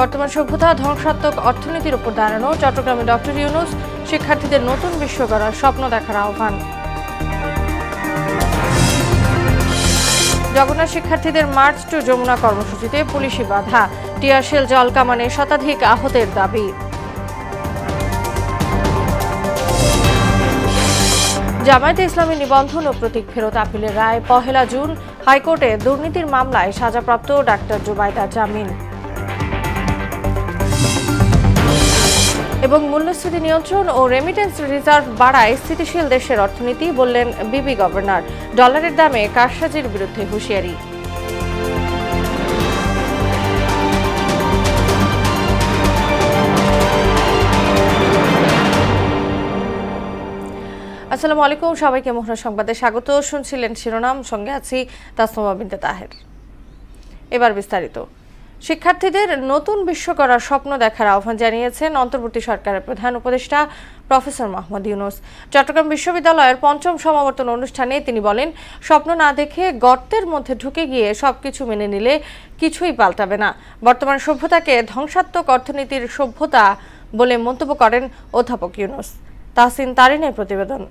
বর্তমান সভ্যতা ধ্বংসাত্মক অর্থনীতির উপর দাঁড়ানো, চট্টগ্রামে ডক্টর ইউনূস শিক্ষার্থীদের নতুন বিশ্ব গড়ার স্বপ্ন দেখার আহ্বান। জগন্নাথ শিক্ষার্থীদের মার্চ টু যমুনা কর্মসূচিতে পুলিশি বাধা, টিয়ারশেল জল কামানে শতাধিক আহতের দাবি। জামায়াতে ইসলামী নিবন্ধন ও প্রতীক ফেরত আপিলের রায় 1 জুন। হাইকোর্টে দুর্নীতির মামলায় সাজাপ্রাপ্ত ডাক্তার জুবাইদা জামিন। এবং মূল্যস্ফীতি নিয়ন্ত্রণ ও রেমিটেন্স রিজার্ভ বাড়ায় স্থিতিশীল দেশের অর্থনীতি, বললেন বিবি গভর্নর। ডলারের দামে কারসাজির বিরুদ্ধে হুঁশিয়ারি। আসসালামু আলাইকুম, সবাইকে মোহনা সংবাদে স্বাগত। শুনছিলেন শিরোনাম, সঙ্গে আছি তাসনুমা বিনতে তাহের। এবার বিস্তারিত। শিক্ষার্থীদের নতুন বিশ্ব গড়ার স্বপ্ন দেখার আহ্বান জানিয়েছেন অন্তর্বর্তী সরকারের প্রধান উপদেষ্টা প্রফেসর মোহাম্মদ ইউনূস। চট্টগ্রাম বিশ্ববিদ্যালয়ের ৫ম সমাবর্তন অনুষ্ঠানে তিনি বলেন, স্বপ্ন না দেখে গর্তের মধ্যে ঢুকে গিয়ে সবকিছু মেনে নিলে কিছুই পাল্টাবে না। বর্তমান সভ্যতাকে ধ্বংসাত্মক অর্থনীতির সভ্যতা বলে মন্তব্য করেন অধ্যাপক ইউনূস। তাহসিন তারিনের প্রতিবেদন।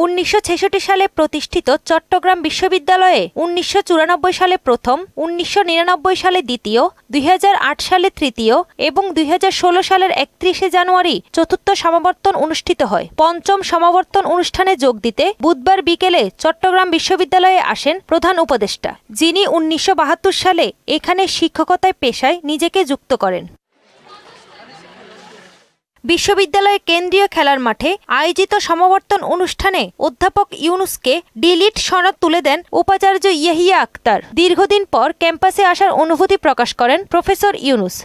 1966 সালে প্রতিষ্ঠিত চট্টগ্রাম বিশ্ববিদ্যালয়ে 1994 সালে প্রথম, 1999 সালে দ্বিতীয়, 2008 সালে তৃতীয় এবং 2016 সালের 31 জানুয়ারি চতুর্থ সমাবর্তন অনুষ্ঠিত হয়। পঞ্চম সমাবর্তন অনুষ্ঠানে যোগ দিতে বুধবার বিকেলে চট্টগ্রাম বিশ্ববিদ্যালয়ে আসেন প্রধান উপদেষ্টা, যিনি 1972 সালে এখানে শিক্ষকতায় পেশায় নিজেকে যুক্ত করেন। বিশ্ববিদ্যালয়ের কেন্দ্রীয় খেলার মাঠে আয়োজিত সমাবর্তন অনুষ্ঠানে অধ্যাপক ইউনূসকে ডিলিট সনদ তুলে দেন উপাচার্য ইয়াহিয়া আক্তার। দীর্ঘদিন পর ক্যাম্পাসে আসার অনুভূতি প্রকাশ করেন প্রফেসর ইউনূস।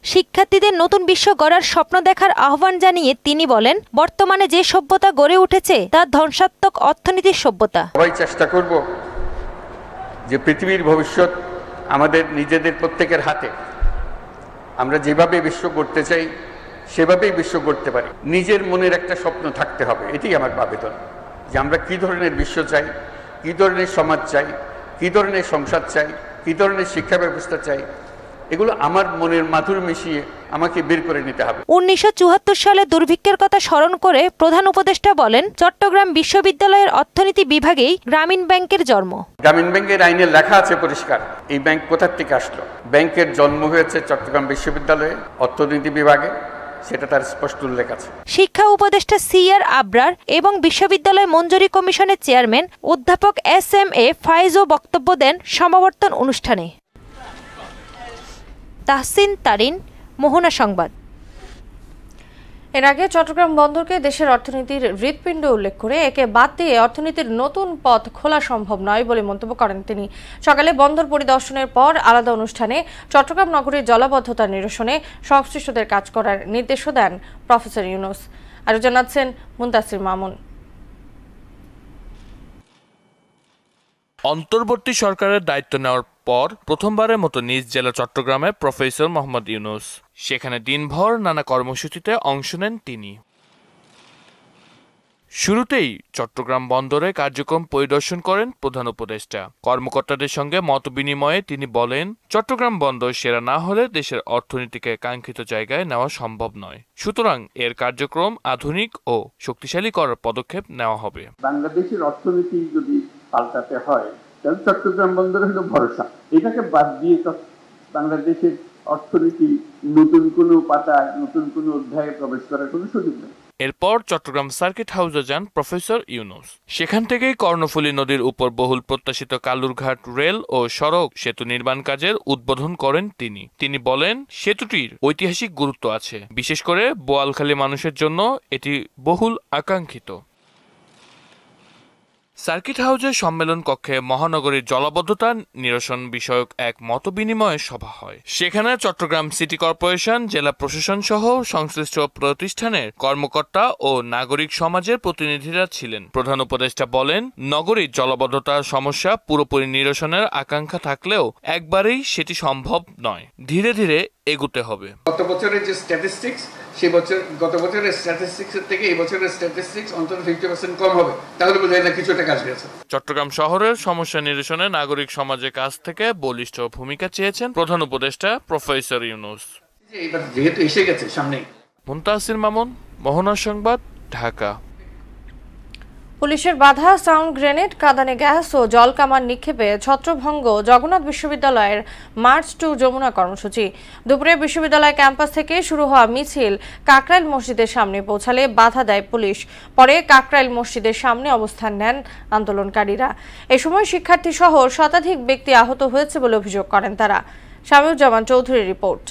শিক্ষার্থীদের নতুন বিশ্ব গড়ার স্বপ্ন দেখার আহ্বান জানিয়ে তিনি বলেন, বর্তমানে যে সভ্যতা গড়ে উঠেছে তা ধ্বংসাত্মক অর্থনীতির সভ্যতা। সবাই চেষ্টা করব যে পৃথিবীর ভবিষ্যৎ আমাদের নিজেদের প্রত্যেকের হাতে। আমরা যেভাবে বিশ্ব করতে চাই সেভাবেই বিশ্ব করতে পারি। নিজের মনের একটা স্বপ্ন থাকতে হবে, এটাই আমার আবেদন, যে আমরা কী ধরনের বিশ্ব চাই, কী ধরনের সমাজ চাই, কী ধরনের সংসার চাই, কী ধরনের শিক্ষা ব্যবস্থা চাই, এগুলো আমার মনের মাধুর মিশিয়ে আমাকে বের করে নিতে হবে। 1974 সালে দুর্ভিক্ষের কথা স্মরণ করে প্রধান উপদেষ্টা বলেন, চট্টগ্রাম বিশ্ববিদ্যালয়ের অর্থনীতি বিভাগেই গ্রামীণ ব্যাংকের জন্ম। গ্রামীণ ব্যাংকের আইনে লেখা আছে পরিষ্কার, এই ব্যাংক কোথা থেকে আসলো। ব্যাংকের জন্ম হয়েছে চট্টগ্রাম বিশ্ববিদ্যালয়ে অর্থনীতি বিভাগে, সেটা তার স্পষ্ট উল্লেখ আছে। শিক্ষা উপদেষ্টা সিআর আবরার এবং বিশ্ববিদ্যালয় মঞ্জুরি কমিশনের চেয়ারম্যান অধ্যাপক SMA ফাইজও বক্তব্য দেন সমাবর্তন অনুষ্ঠানে। তাহসিন তারিন, মোহনা সংবাদ। এর আগে চট্টগ্রাম বন্দরকে দেশের অর্থনীতির হৃৎপিণ্ড উল্লেখ করে একে বাদ দিয়ে অর্থনীতির নতুন পথ খোলা সম্ভব নয় বলে মন্তব্য করেন তিনি। সকালে বন্দর পরিদর্শনের পর আলাদা অনুষ্ঠানে চট্টগ্রাম নগরীর জলাবদ্ধতা নিরসনে সংশ্লিষ্টদের কাজ করার নির্দেশও দেন প্রফেসর ইউনূস। আরও জানাচ্ছেন মুনতাসির মামুন। অন্তর্বর্তী সরকারের দায়িত্ব নেওয়ার পর প্রথমবারের মতো নিজ জেলা চট্টগ্রামে প্রফেসর মোহাম্মদ ইউনূস। সেখানে দিনভর নানা কর্মসূচিতে অংশ নেন তিনি। শুরুতেই চট্টগ্রাম বন্দরে কার্যক্রম পরিদর্শন করেন প্রধান উপদেষ্টা। কর্মকর্তাদের সঙ্গে মতবিনিময়ে তিনি বলেন, চট্টগ্রাম বন্দর সেরা না হলে দেশের অর্থনীতিকে কাঙ্ক্ষিত জায়গায় নেওয়া সম্ভব নয়। সুতরাং এর কার্যক্রম আধুনিক ও শক্তিশালী করার পদক্ষেপ নেওয়া হবে। বাংলাদেশের অর্থনীতি যদি পাল্টাতে হয় তাহলে চট্টগ্রাম বন্দর হলো ভরসা। এটাকে বাদ দিয়ে বাংলাদেশের অর্থনীতি নতুন কোনো পাতায়, নতুন কোনো অধ্যায়ে প্রবেশ করার কোনো সুযোগ নেই। এরপর চট্টগ্রাম সার্কিট হাউসে যান প্রফেসর ইউনূস। সেখান থেকেই কর্ণফুলী নদীর উপর বহুল প্রত্যাশিত কালুরঘাট রেল ও সড়ক সেতু নির্মাণ কাজের উদ্বোধন করেন তিনি। তিনি বলেন, সেতুটির ঐতিহাসিক গুরুত্ব আছে, বিশেষ করে বোয়ালখালী মানুষের জন্য এটি বহুল আকাঙ্ক্ষিত। সার্কিট হাউসের সম্মেলন কক্ষে মহানগরীর জলাবদ্ধতা নিরসন বিষয়ক এক মতবিনিময় সভা হয়। সেখানে চট্টগ্রাম সিটি কর্পোরেশন, জেলা প্রশাসন সহ সংশ্লিষ্ট প্রতিষ্ঠানের কর্মকর্তা ও নাগরিক সমাজের প্রতিনিধিরা ছিলেন। প্রধান উপদেষ্টা বলেন, নগরীর জলাবদ্ধতার সমস্যা পুরোপুরি নিরসনের আকাঙ্ক্ষা থাকলেও একবারেই সেটি সম্ভব নয়, ধীরে ধীরে এগুতে হবে। গত বছরের যে স্ট্যাটিস্টিক্স সে বছর গত বছরের স্ট্যাটিস্টিক্সের থেকে এই বছরের স্ট্যাটিস্টিক্স অন্তত 50% কম হবে, তাহলে বোঝায় না কিছুটা কাজ গেছে। চট্টগ্রাম শহরের সমস্যা নিরসনে নাগরিক সমাজের কাছ থেকে বলিষ্ঠ ভূমিকা চেয়েছেন প্রধান উপদেষ্টা প্রফেসর ইউনূস। এবার যেহেতু এসে গেছে সামনে। মুনতাসির মামুন, মোহনা সংবাদ, ঢাকা। পুলিশের বাধা, সাউন্ড গ্রেনেড, কাঁদানে গ্যাস ও জল কামান নিক্ষেপে ছত্রভঙ্গ জগন্নাথ বিশ্ববিদ্যালয়ের মার্চ টু যমুনা কর্মসূচি। দুপুরে বিশ্ববিদ্যালয় ক্যাম্পাস থেকে শুরু হওয়া মিছিল কাকরাইল মসজিদের সামনে পৌঁছালে বাধা দেয় পুলিশ। পরে কাকরাইল মসজিদের সামনে অবস্থান নেন আন্দোলনকারীরা। এ সময় শিক্ষার্থী সহ শতাধিক ব্যক্তি আহত হয়েছে বলে অভিযোগ করেন তারা। শামীউজ্জামান চৌধুরীর রিপোর্ট।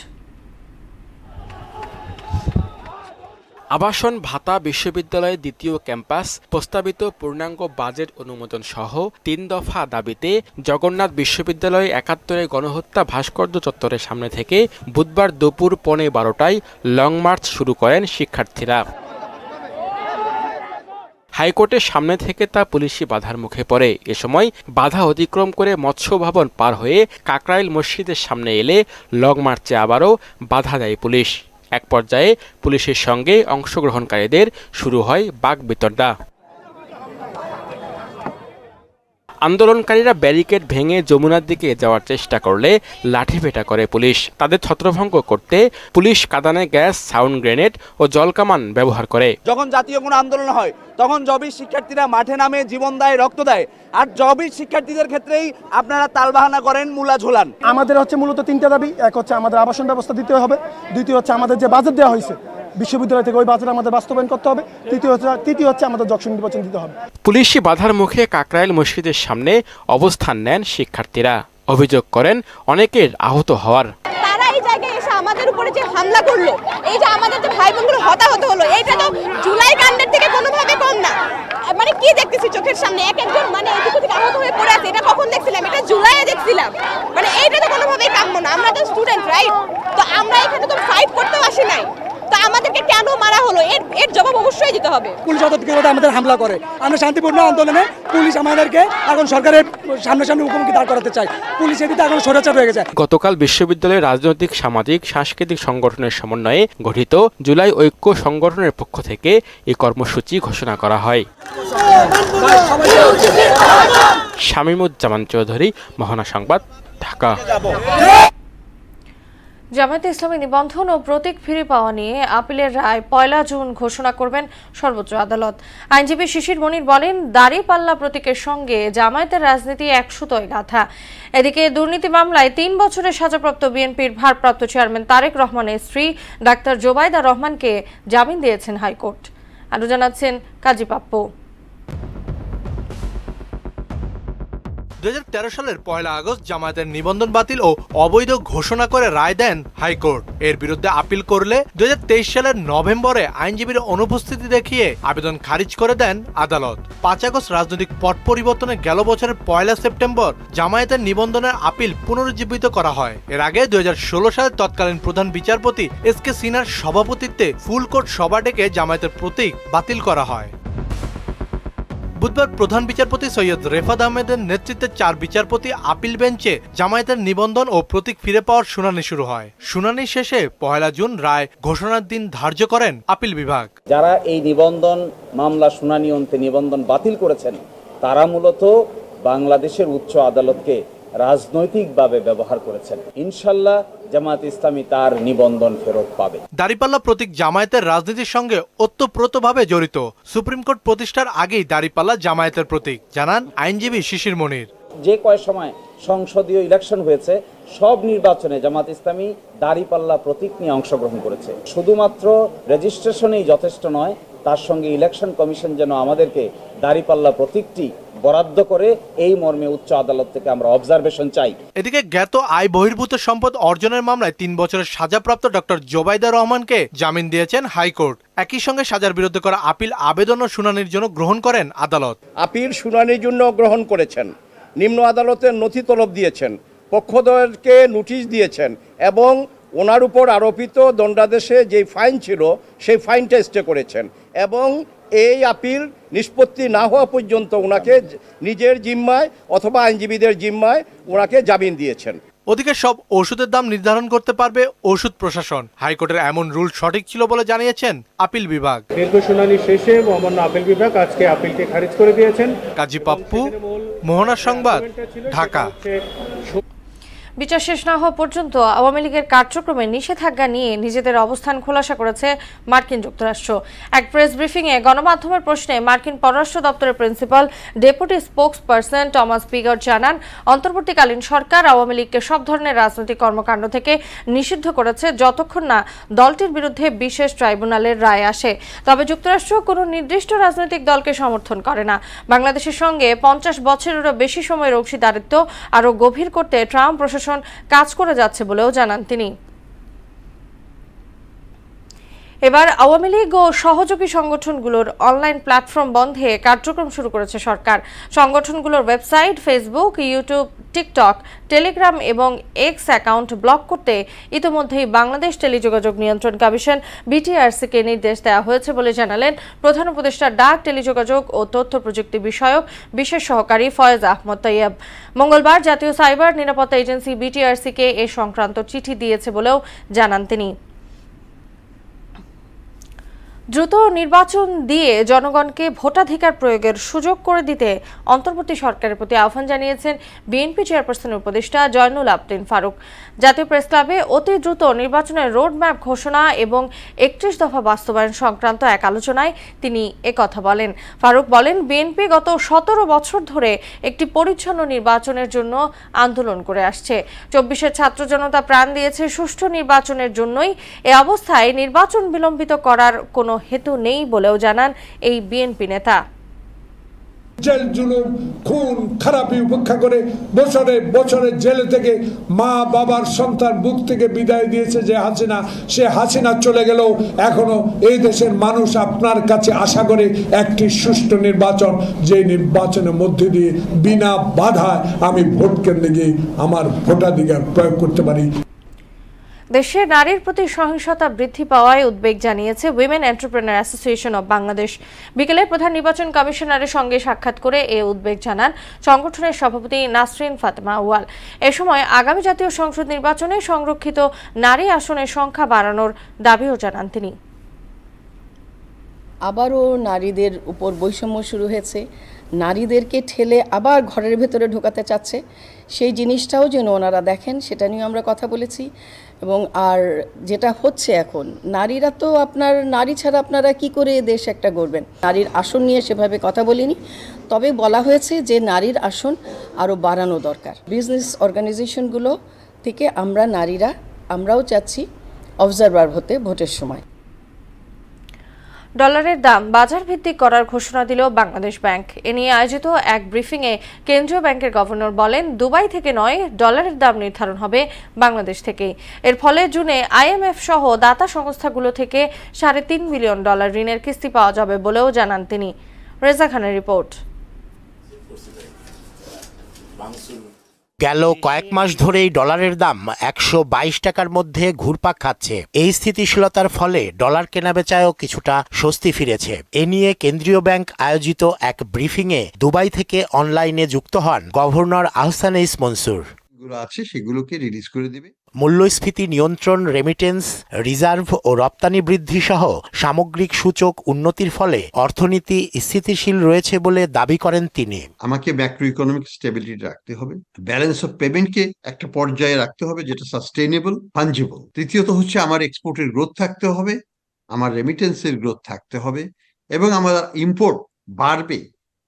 আবাসন ভাতা বিশ্ববিদ্যালয়ের দ্বিতীয় ক্যাম্পাস প্রস্তাবিত পূর্ণাঙ্গ বাজেট অনুমোদন সহ ৩ দফা দাবিতে জগন্নাথ বিশ্ববিদ্যালয় ৭১ গণহত্যা ভাস্কর্য চত্বরের সামনে থেকে বুধবার দুপুর ১:১২টায় লং মার্চ শুরু করেন শিক্ষার্থীরা। হাইকোর্টের সামনে থেকে তা পুলিশি বাধার মুখে পড়ে। এ সময় বাধা অতিক্রম করে মৎস্য ভবন পার হয়ে কাকরাইল মসজিদের সামনে এলে লং মার্চে আবারও বাধা দেয় পুলিশ। এক পর্যায়ে পুলিশের সঙ্গে অংশগ্রহণকারীদের শুরু হয় বাকবিতণ্ডা। আন্দোলনকারীরা ব্যারিকেড ভেঙে যমুনার দিকে যাওয়ার চেষ্টা করলে লাঠিপেটা করে পুলিশ। তাদের ছত্রভঙ্গ করতে পুলিশ কাঁদানে গ্যাস, সাউন্ড গ্রেনেড ও জলকামান ব্যবহার করে। যখন জাতীয় কোনো আন্দোলন হয় তখন জবির শিক্ষার্থীরা মাঠে নামে জীবন দেয়, রক্ত দেয়। আর জবির শিক্ষার্থীদের ক্ষেত্রেই আপনারা তালবাহানা করেন, মূলা ঝোলান। আমাদের হচ্ছে মূলত 3টা দাবি। এক হচ্ছে আমাদের আবাসন ব্যবস্থা দিতে হবে, দ্বিতীয় হচ্ছে আমাদের যে বাজেট দেওয়া হয়েছে বিশ্ববিদ্যালয় থেকে ওই বাজেট আমাদের বাস্তবায়ন করতে হবে, তৃতীয় হচ্ছে আমাদের যশোর নির্বাচন দিতে হবে। পুলিশি বাধার মুখে কাকরাইল মসজিদের সামনে অবস্থান নেন শিক্ষার্থীরা। অভিযোগ করেন অনেকের আহত হওয়ার। তারা এই জায়গায় এসে আমাদের উপরে যে হামলা করলো, এই যে আমাদের যে ভাই বোনগুলো হতাহত হলো, এইটা তো জুলাই কাণ্ডের থেকে কোনোভাবে কম না। মানে কি দেখতেছি চোখের সামনে এক একজন মানে এদিকে থেকে আহত হয়ে পড়ে আছে। এটা কখন দেখছিলাম? এটা জুলাইয়ে দেখছিলাম। মানে এইটা তো কোনোভাবেই কাম্য না। আমরা তো স্টুডেন্ট, রাইট? তো আমরা এখানে তো ফাইট করতেও আসি নাই। তো আমাদেরকে কেন মারা হলো এর জবাব অবশ্যই দিতে হবে। পুলিশ আমাদের হামলা করে। আমরা শান্তিপূর্ণ আন্দোলনে পুলিশ আমাদেরকে এখন সরকারের সামনাসামনি মুখোমুখি দাঁড় করাতে চায়। পুলিশ এদিকে এখন স্বৈরাচার হয়ে গেছে। গতকাল বিশ্ববিদ্যালয়ের রাজনৈতিক, সামাজিক, সাংস্কৃতিক সংগঠনের সমন্বয়ে গঠিত জুলাই ঐক্য সংগঠনের পক্ষ থেকে এই কর্মসূচি ঘোষণা করা হয়। শামীমুজ্জামান চৌধুরী, মোহনা সংবাদ, ঢাকা। জামায়াতে ইসলামী নিবন্ধন ও প্রতীক ফিরে পাওয়া নিয়ে আপিলের রায় ১ জুন ঘোষণা করবেন সর্বোচ্চ আদালত। আইনজীবী শিশির মনির বলেন, দাঁড়িপাল্লা প্রতীকের সঙ্গে জামায়াতের রাজনীতি এক সুতোয় গাঁথা। এদিকে দুর্নীতি মামলায় ৩ বছরের সাজাপ্রাপ্ত বিএনপির ভারপ্রাপ্ত চেয়ারম্যান তারেক রহমানের স্ত্রী ডাক্তার জোবাইদা রহমানকে জামিন দিয়েছেন হাইকোর্ট। আরও জানাচ্ছেন কাজী পাপ্পু। 2013 সালের 1 আগস্ট জামায়াতের নিবন্ধন বাতিল ও অবৈধ ঘোষণা করে রায় দেন হাইকোর্ট। এর বিরুদ্ধে আপিল করলে 2023 সালের নভেম্বরে আইনজীবীর অনুপস্থিতি দেখিয়ে আবেদন খারিজ করে দেন আদালত। 5 আগস্ট রাজনৈতিক পট পরিবর্তনে গেল বছরের 1 সেপ্টেম্বর জামায়াতের নিবন্ধনের আপিল পুনরুজ্জীবিত করা হয়। এর আগে 2016 সালে তৎকালীন প্রধান বিচারপতি এসকে সিনহার সভাপতিত্বে ফুল কোর্ট সভা ডেকে জামায়াতের প্রতীক বাতিল করা হয়। বুধবার প্রধান বিচারপতি সৈয়দ রেফাত আহমেদের নেতৃত্বে 4 বিচারপতি আপিল বেঞ্চে জামায়াতের নিবন্ধন ও প্রতীক ফিরে পাওয়ার শুনানি শুরু হয়। শুনানি শেষে 1 জুন রায় ঘোষণার দিন ধার্য করেন আপিল বিভাগ। যারা এই নিবন্ধন মামলা শুনানি অন্তে নিবন্ধন বাতিল করেছেন তারা মূলত বাংলাদেশের উচ্চ আদালতকে রাজনৈতিকভাবে ব্যবহার করেছেন। ইনশাআল্লাহ জামায়াত ইসলামী তার নিবন্ধন ফেরত পাবে। দাড়িপাল্লা প্রতীক জামায়াতের রাজনীতির সঙ্গে ওতপ্রোতভাবে জড়িত। সুপ্রিম কোর্ট প্রতিষ্ঠার আগেই দাড়িপাল্লা জামায়াতের প্রতীক, জানান আইনজীবী শিশির মনির। যে কয় সময় সংসদীয় ইলেকশন হয়েছে সব নির্বাচনে জামায়াত ইসলামী দাড়িপাল্লা প্রতীক নিয়ে অংশগ্রহণ করেছে। শুধুমাত্র রেজিস্ট্রেশনেই যথেষ্ট নয়, তার সঙ্গে ইলেকশন কমিশন যেন আমাদেরকে দাড়িপাল্লা প্রতীকটি বরাদ্দ করে এই মর্মে উচ্চ আদালত থেকে আমরা অবজারভেশন চাই। এদিকে জ্ঞাত আয় বহির্ভূত সম্পদ অর্জনের মামলায় 3 বছরের সাজাপ্রাপ্ত ডক্টর জোবাইদা রহমানকে জামিন দিয়েছেন হাইকোর্ট। একই সঙ্গে সাজার বিরুদ্ধে করা আপিল আবেদন ও শুনানির জন্য গ্রহণ করেন আদালত। আপিল শুনানির জন্য গ্রহণ করেছেন, নিম্ন আদালতের নথি তলব দিয়েছেন, পক্ষধরকে নোটিশ দিয়েছেন এবং ওনার উপর আরোপিত দণ্ডাদেশে যে ফাইন ছিল সেই ফাইনটা স্টে করেছেন এবং এই আপিল নিষ্পত্তি না হওয়া পর্যন্ত ওনাকে নিজের জিম্মায় অথবা আইনজীবীদের জিম্মায় ওনাকে জামিন দিয়েছেন। ওদিকে সব ওষুধের দাম নির্ধারণ করতে পারবে ওষুধ প্রশাসন। হাইকোর্টের এমন রুল সঠিক ছিল বলে জানিয়েছেন আপিল বিভাগ। দীর্ঘ শুনানি শেষে মহামান্য আপিল বিভাগ আজকে আপিলটি খারিজ করে দিয়েছেন। কাজী পাপ্পু, মোহনা সংবাদ, ঢাকা। বিচার শেষ না হওয়া পর্যন্ত আওয়ামী লীগের কার্যক্রমে নিষেধাজ্ঞা নিয়ে নিজেদের অবস্থান খোলাসা করেছে মার্কিন যুক্তরাষ্ট্র। এক প্রেস ব্রিফিংয়ে গণমাধ্যমের প্রশ্নে মার্কিন পররাষ্ট্র দপ্তরের প্রিন্সিপাল ডেপুটি স্পোকসপারসন টমাস পিগার জানান, অন্তর্বর্তীকালীন সরকার আওয়ামী লীগকে সব ধরনের রাজনৈতিক কর্মকাণ্ড থেকে নিষিদ্ধ করেছে যতক্ষণ না দলটির বিরুদ্ধে বিশেষ ট্রাইব্যুনালের রায় আসে। তবে যুক্তরাষ্ট্র কোনো নির্দিষ্ট রাজনৈতিক দলকে সমর্থন করে না। বাংলাদেশের সঙ্গে 50 বছরেরও বেশি সময়ের অংশীদারিত্ব আরও গভীর করতে ট্রাম্প প্রশাসন কাজ করে যাচ্ছে বলেও জানান তিনি। এবার আওয়ামী লীগ ও সহযোগী সংগঠনগুলোর অনলাইন প্ল্যাটফর্ম বন্ধে কার্যক্রম শুরু করেছে সরকার। সংগঠনগুলোর website, Facebook, YouTube, TikTok, Telegram এবং এক্স অ্যাকাউন্ট ব্লক করতে ইতিমধ্যেই বাংলাদেশ টেলিযোগাযোগ নিয়ন্ত্রণ কমিশন বিটিআরসিকে নির্দেশ দেওয়া হয়েছে বলে জানালেন প্রধান উপদেষ্টা ডাক, টেলিযোগাযোগ ও তথ্য প্রযুক্তি বিষয়ক বিশেষ সহকারী ফয়েজ আহমদ তৈয়ব। মঙ্গলবার জাতীয় সাইবার নিরাপত্তা এজেন্সি বিটিআরসিকে এ সংক্রান্ত চিঠি দিয়েছে বলেও জানান তিনি। দ্রুত নির্বাচন দিয়ে জনগণকে ভোটাধিকার প্রয়োগের সুযোগ করে দিতে অন্তর্বর্তী সরকারের প্রতি আহ্বান জানিয়েছেন বিএনপি চেয়ারপারসনের উপদেষ্টা জয়নুল আবদিন ফারুক। জাতীয় প্রেস ক্লাবে অতি দ্রুত নির্বাচনের রোডম্যাপ ঘোষণা এবং 31 দফা বাস্তবায়ন সংক্রান্ত এক আলোচনায় তিনি একথা বলেন। ফারুক বলেন, বিএনপি গত 17 বছর ধরে একটি পরিচ্ছন্ন নির্বাচনের জন্য আন্দোলন করে আসছে। 24-এর ছাত্র জনতা প্রাণ দিয়েছে সুষ্ঠু নির্বাচনের জন্যই। এ অবস্থায় নির্বাচন বিলম্বিত করার কোনো হেতু নেই বলেও জানান এই বিএনপি নেতা। জেল, জুলুম, খুন, খারাপি উপেক্ষা করে বছরে বছরে জেলে থেকে মা বাবার সন্তান বুক থেকে বিদায় দিয়েছে যে হাসিনা, সে হাসিনা চলে গেলেও এখনো এই দেশের মানুষ আপনার কাছে আশা করে একটি সুষ্ঠু নির্বাচন, যে নির্বাচনের মধ্যে দিয়ে বিনা বাধায় আমি ভোট কেন্দ্রে গিয়ে আমার ভোটাধিকার প্রয়োগ করতে পারি। দেশে নারীর প্রতি সহিংসতা বৃদ্ধি পাওয়ায় উদ্বেগ জানিয়েছে women entrepreneur association of Bangladesh. বিকেলে প্রধান নির্বাচন কমিশনারের সঙ্গে সাক্ষাৎ করে এ উদ্বেগ জানান সংগঠনের সভাপতি নাসরিন ফাতেমা আউয়াল। এ সময় আগামী জাতীয় সংসদ নির্বাচনে সংরক্ষিত নারী আসনের সংখ্যা বাড়ানোর দাবিও জানান তিনি। আবারও নারীদের উপর বৈষম্য শুরু হয়েছে, নারীদেরকে ঠেলে আবার ঘরের ভেতরে ঢোকাতে চাচ্ছে, সেই জিনিসটাও যেন ওনারা দেখেন, সেটা নিয়ে আমরা কথা বলেছি। এবং আর যেটা হচ্ছে এখন, নারীরা তো আপনার নারী ছাড়া আপনারা কি করে দেশ একটা গড়বেন। নারীর আসন নিয়ে সেভাবে কথা বলিনি, তবে বলা হয়েছে যে নারীর আসন আরও বাড়ানো দরকার। বিজনেস অর্গানাইজেশনগুলো থেকে আমরাও চাচ্ছি অবজারভার হতে ভোটের সময়। ডলারের দাম বাজার ভিত্তিক করার ঘোষণা দিল বাংলাদেশ ব্যাংক। এ নিয়ে আয়োজিত এক ব্রিফিংয়ে কেন্দ্রীয় ব্যাংকের গভর্নর বলেন, দুবাই থেকে নয়, ডলারের দাম নির্ধারণ হবে বাংলাদেশ থেকেই। এর ফলে জুনে আইএমএফ সহ দাতা সংস্থাগুলো থেকে $3.5 বিলিয়ন ঋণের কিস্তি পাওয়া যাবে বলেও জানান তিনি। রেজা খানের রিপোর্ট। গেল কয়েক মাস ধরেই ডলারের দাম 122 টাকার মধ্যে ঘুরপাক খাচ্ছে। এই স্থিতিশীলতার ফলে ডলার কেনাবেচায়ও কিছুটা স্বস্তি ফিরেছে। এ নিয়ে কেন্দ্রীয় ব্যাংক আয়োজিত এক ব্রিফিংয়ে দুবাই থেকে অনলাইনে যুক্ত হন গভর্নর আহসানেইস মনসুর। আছে সেগুলোকে রিলিজ করে দিবে। মূল্যস্ফীতি নিয়ন্ত্রণ, রেমিটেন্স, রিজার্ভ ও রপ্তানি বৃদ্ধি সহ সামগ্রিক সূচক উন্নতির ফলে অর্থনীতি স্থিতিশীল রয়েছে বলে দাবি করেন তিনি। আমাকে ম্যাক্রো ইকোনমিক স্টেবিলিটি রাখতে হবে, ব্যালেন্স অফ পেমেন্টকে একটা পর্যায়ে রাখতে হবে যেটা সাস্টেইনেবল, ফাঞ্জিবল। তৃতীয়ত হচ্ছে আমার এক্সপোর্টের গ্রোথ থাকতে হবে, আমার রেমিটেন্সের গ্রোথ থাকতে হবে এবং আমার ইম্পোর্ট বাড়বে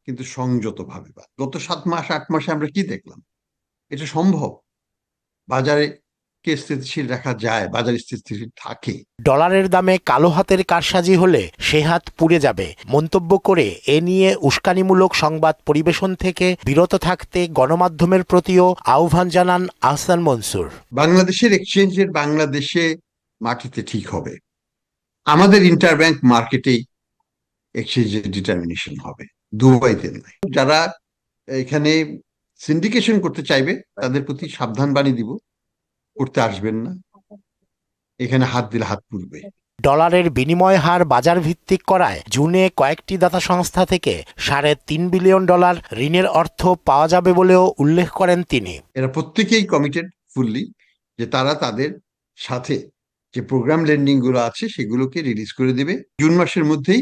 কিন্তু সংযতভাবে। গত 7 মাস 8 মাসে আমরা কি দেখলাম? এটা সম্ভব। বাজারে কে স্থিতিশীল রাখা যায়, বাজার স্থিতিশীল থাকে। ডলারের দামে কালো হাতের কারসাজি হলে সে হাত পুড়ে যাবে মন্তব্য করে এ নিয়ে উস্কানিমূলক সংবাদ পরিবেশন থেকে বিরত থাকতে গণমাধ্যমের প্রতিও আহ্বান জানান আহসান মনসুর। বাংলাদেশের এক্সচেঞ্জের বাংলাদেশে মাটিতে ঠিক হবে, আমাদের ইন্টারব্যাংক মার্কেটেই এক্সচেঞ্জের ডিটারমিনেশন হবে, দুবাইতে নয়। যারা এখানে সিন্ডিকেশন করতে চাইবে তাদের প্রতি সাবধান বাণী দিব, করতে আসবেন না, এখানে হাত দিলে হাত পুড়বে। ডলারের বিনিময় হার বাজার ভিত্তিক করায় জুনে কয়েকটি দাতা সংস্থা থেকে $3.5 বিলিয়ন ঋণের অর্থ পাওয়া যাবে বলেও উল্লেখ করেন তিনি। এরা প্রত্যেকেই কমিটেড ফুললি যে তারা তাদের সাথে যে প্রোগ্রাম লেন্ডিং গুলো আছে সেগুলোকে রিলিজ করে দেবে। জুন মাসের মধ্যেই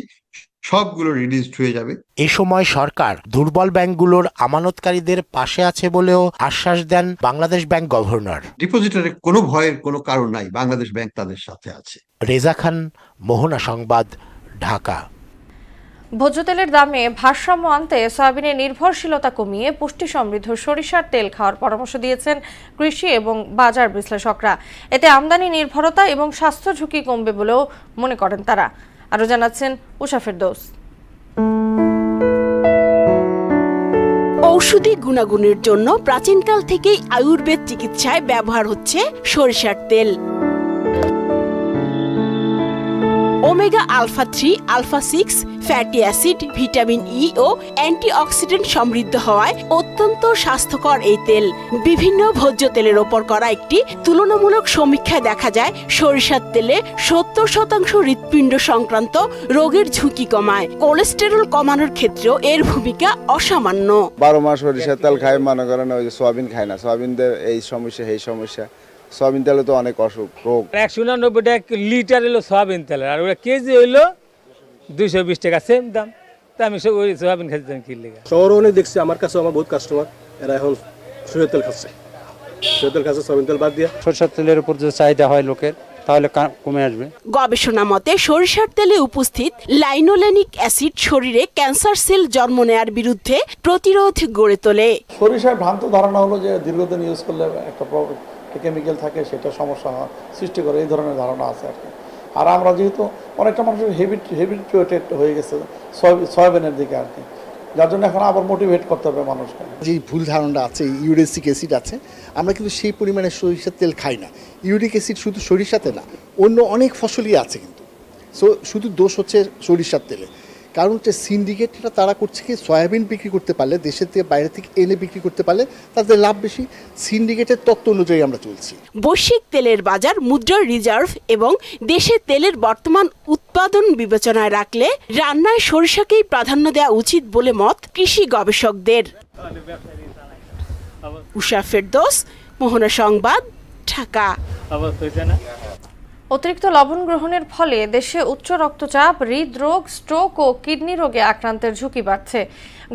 সবগুলো রিলিজড হয়ে যাবে। এ সময় সরকার দুর্বল ব্যাংকগুলোর আমানতকারীদের পাশে আছে বলেও আশ্বাস দেন বাংলাদেশ ব্যাংক গভর্নর। ডিপোজিটরে কোনো ভয়ের কোনো কারণ নাই, বাংলাদেশ ব্যাংক তাদের সাথে আছে। রেজা খান, মোহনা সংবাদ, ঢাকা। ভোজ্য তেলের দামে ভারসাম্য আনতে সয়াবিনের নির্ভরশীলতা কমিয়ে পুষ্টি সমৃদ্ধ সরিষার তেল খাওয়ার পরামর্শ দিয়েছেন কৃষি এবং বাজার বিশ্লেষকরা। এতে আমদানি নির্ভরতা এবং স্বাস্থ্য ঝুঁকি কমবে বলেও মনে করেন তারা। আরো জানাচ্ছেন উষা ফেরদৌস। ঔষধি গুণাগুণের জন্য প্রাচীনকাল থেকেই আয়ুর্বেদ চিকিৎসায় ব্যবহার হচ্ছে সরিষার তেল। Omega alpha 3, alpha 6, fatty acid, vitamin E ও অ্যান্টিঅক্সিডেন্ট সমৃদ্ধ হওয়ায় অত্যন্ত স্বাস্থ্যকর এই তেল। বিভিন্ন ভোজ্য তেলের ওপর করা একটি তুলনামূলক সমীক্ষায় দেখা যায় সরিষার তেলে 70% হৃৎপিণ্ড সংক্রান্ত রোগের ঝুঁকি কমায়। কোলেস্টেরল কমানোর ক্ষেত্রেও এর ভূমিকা অসামান্য। 12 মাস সরিষার তেল খায়, মনে করেন ওই যে সোয়াবিন খায় না, সোয়াবিনদের এই সমস্যা এই সমস্যা। সয়াবিন তেলে তো অনেক অসুখ রোগ। 189 টাকা লিটার হলো সয়াবিন তেলের, আর ওটা কেজি হইলো 220 টাকা, সেম দাম। তা আমি ওই সয়াবিন খাইতে কি লেগে শহরে অনেক দেখছি, আমার কাছে আমার বহুত কাস্টমার এরা এখন সরিষার তেল খাচ্ছে, সরিষার তেল খাচ্ছে, সয়াবিন তেল বাদ দিয়ে। সরিষার তেলের উপর যে চাহিদা হয় লোকের, তাহলে কমে আসবে। গবেষণা মতে সরিষার তেলে উপস্থিত লাইনোলেনিক অ্যাসিড শরীরে ক্যান্সার সেল জন্ম নেয়ার বিরুদ্ধে প্রতিরোধ গড়ে তোলে। সরিষার ভ্রান্ত ধারণা হলো যে দীর্ঘদিন ইউজ করলে একটা কেমিক্যাল থাকে, সেটা সমস্যা সৃষ্টি করে, এই ধরনের ধারণা আছে আর কি। আর আমরা যেহেতু অনেকটা মানুষের হেবিটুয়েটেড হয়ে গেছে সয়াবিনের দিকে আর কি, যার জন্য এখন আবার মোটিভেট করতে হবে মানুষকে। যে ভুল ধারণা আছে, ইউরিক অ্যাসিড আছে, আমরা কিন্তু সেই পরিমাণে সরিষার তেল খাই না। ইউরিক অ্যাসিড শুধু সরিষাতে না, অন্য অনেক ফসলই আছে কিন্তু। শুধু দোষ হচ্ছে সরিষার তেলে, কারণ হচ্ছে সিন্ডিকেটটা তারা করছে কি, সয়াবিন বিক্রি করতে পারলে, দেশের থেকে বাইরে থেকে এনে বিক্রি করতে পারলে তাদের লাভ বেশি। সিন্ডিকেটের তত্ত্ব অনুযায়ী আমরা চলছি। বৈশ্বিক তেলের বাজার, মুদ্রার রিজার্ভ এবং দেশে তেলের বর্তমান উৎপাদন বিবেচনায় রাখলে রান্নায় সরিষাকেই প্রাধান্য দেওয়া উচিত বলে মত কৃষি গবেষকদের। উষা ফেরদৌস, মোহনা সংবাদ, ঢাকা। অতিরিক্ত লবণ গ্রহণের ফলে দেশে উচ্চ রক্তচাপ, হৃদরোগ, স্ট্রোক ও কিডনি রোগে আক্রান্তের ঝুঁকি বাড়ছে।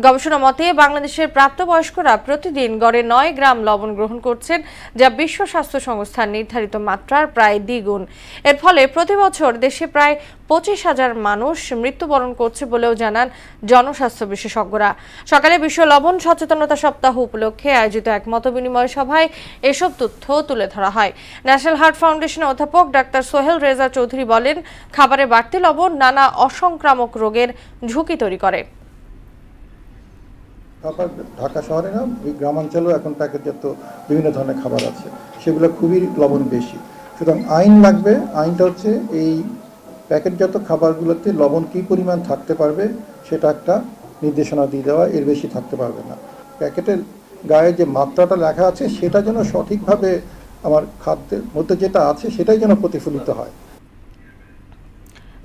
গবেষণা মতে বাংলাদেশের প্রাপ্তবয়স্করা প্রতিদিন গড়ে 9 গ্রাম লবণ গ্রহণ করছেন, যা বিশ্ব স্বাস্থ্য সংস্থার নির্ধারিত মাত্রার প্রায় দ্বিগুণ। এর ফলে প্রতি বছর দেশে প্রায় 25,000 মানুষ মৃত্যুবরণ করছে বলেও জানান জনস্বাস্থ্য বিশেষজ্ঞরা। সকালে বিশ্ব লবণ সচেতনতা সপ্তাহ উপলক্ষে আয়োজিত এক মতবিনিময় সভায় এসব তথ্য তুলে ধরা হয়। ন্যাশনাল হার্ট ফাউন্ডেশনের অধ্যাপক ডাক্তার সোহেল রেজা চৌধুরী বলেন, খাবারে বাড়তি লবণ নানা অসংক্রামক রোগের ঝুঁকি তৈরি করে। ঢাকা শহরে না, গ্রামাঞ্চলেও এখন প্যাকেটজাত বিভিন্ন ধরনের খাবার আছে, সেগুলো খুবই লবণ বেশি। সুতরাং আইন লাগবে। আইনটা হচ্ছে এই প্যাকেটজাত খাবারগুলোতে লবণ কী পরিমাণ থাকতে পারবে সেটা একটা নির্দেশনা দিয়ে দেওয়া, এর বেশি থাকতে পারবে না। প্যাকেটের গায়ে যে মাত্রাটা লেখা আছে সেটা যেন সঠিকভাবে আমার খাদ্যের মধ্যে যেটা আছে সেটাই যেন প্রতিফলিত হয়।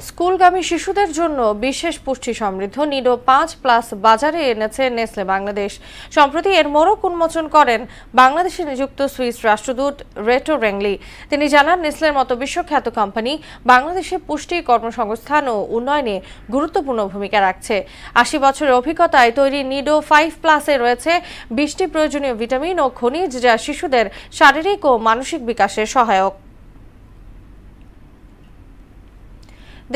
স্কুলগামী শিশুদের জন্য বিশেষ পুষ্টি সমৃদ্ধ নিডো 5+ বাজারে এনেছে নেসলে বাংলাদেশ। সম্প্রতি এর মোড়ক উন্মোচন করেন বাংলাদেশে নিযুক্ত সুইস রাষ্ট্রদূত রেটো রেংলি। তিনি জানান, নেসলের মতো বিশ্বখ্যাত কোম্পানি বাংলাদেশে পুষ্টি, কর্মসংস্থান ও উন্নয়নে গুরুত্বপূর্ণ ভূমিকা রাখছে। 80 বছরের অভিজ্ঞতায় তৈরি নিডো 5+-এ রয়েছে 20টি প্রয়োজনীয় ভিটামিন ও খনিজ, যা শিশুদের শারীরিক ও মানসিক বিকাশে সহায়ক।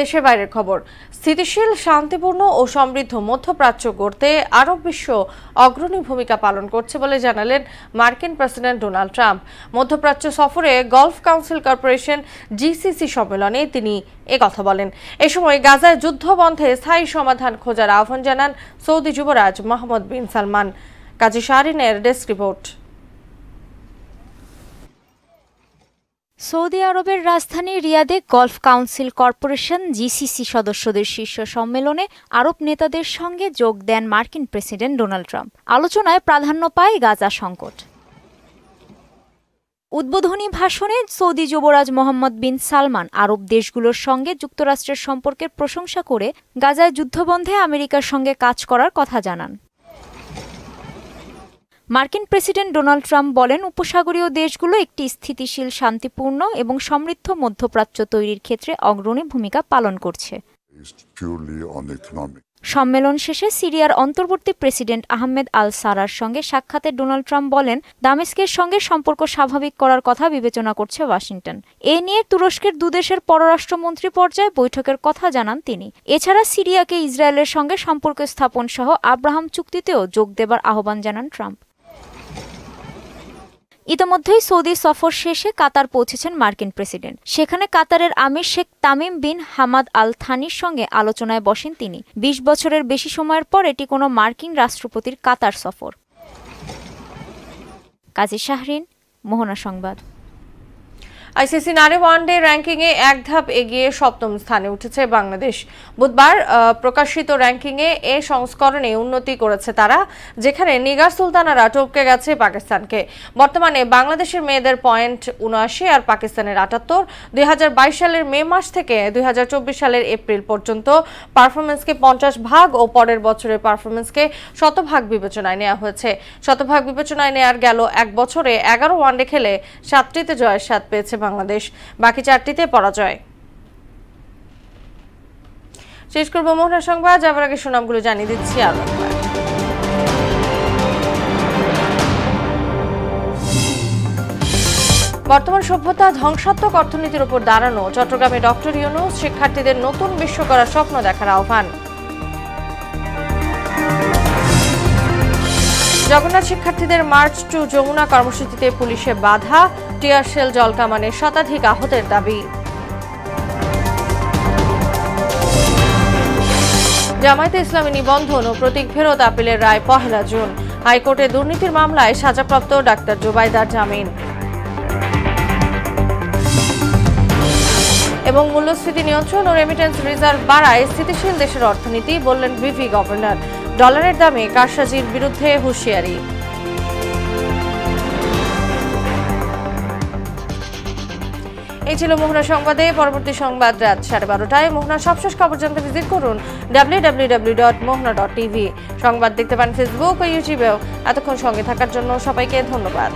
দেশের বাইরের খবর। স্থিতিশীল, শান্তিপূর্ণ ও সমৃদ্ধ মধ্যপ্রাচ্য গড়তে আরব বিশ্ব অগ্রণী ভূমিকা পালন করছে বলে জানালেন মার্কিন প্রেসিডেন্ট ডোনাল্ড ট্রাম্প। মধ্যপ্রাচ্য সফরে গলফ কাউন্সিল কর্পোরেশন জিসিসি সম্মেলনে তিনি একথা বলেন। এ সময় গাজায় যুদ্ধ বন্ধে স্থায়ী সমাধান খোঁজার আহ্বান জানান সৌদি যুবরাজ মোহাম্মদ বিন সালমান। কাজী শাহরিনের ডেস্ক রিপোর্ট। সৌদি আরবের রাজধানী রিয়াদে গলফ কাউন্সিল কর্পোরেশন জিসিসি সদস্যদের শীর্ষ সম্মেলনে আরব নেতাদের সঙ্গে যোগ দেন মার্কিন প্রেসিডেন্ট ডোনাল্ড ট্রাম্প। আলোচনায় প্রাধান্য পায় গাজা সংকট। উদ্বোধনী ভাষণে সৌদি যুবরাজ মোহাম্মদ বিন সালমান আরব দেশগুলোর সঙ্গে যুক্তরাষ্ট্রের সম্পর্কের প্রশংসা করে গাজায় যুদ্ধবন্ধে আমেরিকার সঙ্গে কাজ করার কথা জানান। মার্কিন প্রেসিডেন্ট ডোনাল্ড ট্রাম্প বলেন, উপসাগরীয় দেশগুলো একটি স্থিতিশীল, শান্তিপূর্ণ এবং সমৃদ্ধ মধ্যপ্রাচ্য তৈরির ক্ষেত্রে অগ্রণী ভূমিকা পালন করছে। সম্মেলন শেষে সিরিয়ার অন্তর্বর্তী প্রেসিডেন্ট আহমেদ আল সারার সঙ্গে সাক্ষাতে ডোনাল্ড ট্রাম্প বলেন, দামেস্কের সঙ্গে সম্পর্ক স্বাভাবিক করার কথা বিবেচনা করছে ওয়াশিংটন। এ নিয়ে তুরস্কের দুদেশের পররাষ্ট্রমন্ত্রী পর্যায়ে বৈঠকের কথা জানান তিনি। এছাড়া সিরিয়াকে ইসরায়েলের সঙ্গে সম্পর্ক স্থাপন সহ আব্রাহাম চুক্তিতেও যোগ দেবার আহ্বান জানান ট্রাম্প। ইতোমধ্যেই সৌদি সফর শেষে কাতার পৌঁছেছেন মার্কিন প্রেসিডেন্ট। সেখানে কাতারের আমির Sheikh Tamim bin Hamad Al থানির সঙ্গে আলোচনায় বসেন তিনি। ২০ বছরের বেশি সময়ের পর এটি কোনো মার্কিন রাষ্ট্রপতির কাতার সফর। কাজী শাহরিন, মোহনা সংবাদ। আইসিসি নারী ওয়ানডে র্যাঙ্কিংয়ে এক ধাপ এগিয়ে ৭ম স্থানে উঠেছে বাংলাদেশ। বুধবার প্রকাশিত র্যাঙ্কিংয়ে এ সংস্করণে উন্নতি করেছে তারা, যেখানে নিগার সুলতানারা টপকে গেছে পাকিস্তানকে। বর্তমানে বাংলাদেশের মেয়েদের পয়েন্ট ৭৯ আর পাকিস্তানের ৭৮। ২০২২ সালের মে মাস থেকে ২০২৪ সালের এপ্রিল পর্যন্ত পারফরমেন্সকে ৫০ ভাগ ও পরের বছরের পারফরমেন্সকে শতভাগ বিবেচনায় নেওয়া হয়েছে। শতভাগ বিবেচনায় নেওয়ার গেল এক বছরে ১১ ওয়ানডে খেলে ৭টিতে জয়ের স্বাদ পেয়েছে বাংলাদেশ, বাকি ৪টিতে পরাজয়। শেষ করব মোহনা সংবাদ, যাবার আগে সুনামগুলো জানিয়ে দিচ্ছি আরো একবার। বর্তমান সভ্যতা ধ্বংসাত্মক অর্থনীতির উপর দাঁড়ানো, চট্টগ্রামে ডক্টর ইউনূস শিক্ষার্থীদের নতুন বিশ্ব গড়ার স্বপ্ন দেখার আহ্বান। জগন্নাথ শিক্ষার্থীদের মার্চ টু যমুনা কর্মসূচিতে পুলিশে বাধা, টিয়ারশেল, জলকামানে শতাধিক আহতের দাবি। জামায়াতে ইসলামী নিবন্ধন ও প্রতীক ফেরত আপিলের রায় ১ জুন। হাইকোর্টে দুর্নীতির মামলায় সাজাপ্রাপ্ত ডাক্তার জুবাইদার জামিন। এবং মূল্যস্ফীতি নিয়ন্ত্রণ ও রেমিটেন্স রিজার্ভ বাড়ায় স্থিতিশীল দেশের অর্থনীতি, বললেন ভিভি গভর্নর। ডলারের দামে কারসাজির বিরুদ্ধে হুঁশিয়ারি। এই ছিল মোহনা সংবাদে। পরবর্তী সংবাদ রাত 12:30টায়। মোহনার সবশেষ খবর জানতে ভিজিট করুন www.mohna.tv। সংবাদ দেখতে পান ফেসবুক ও ইউটিউবেও। এতক্ষণ সঙ্গে থাকার জন্য সবাইকে ধন্যবাদ।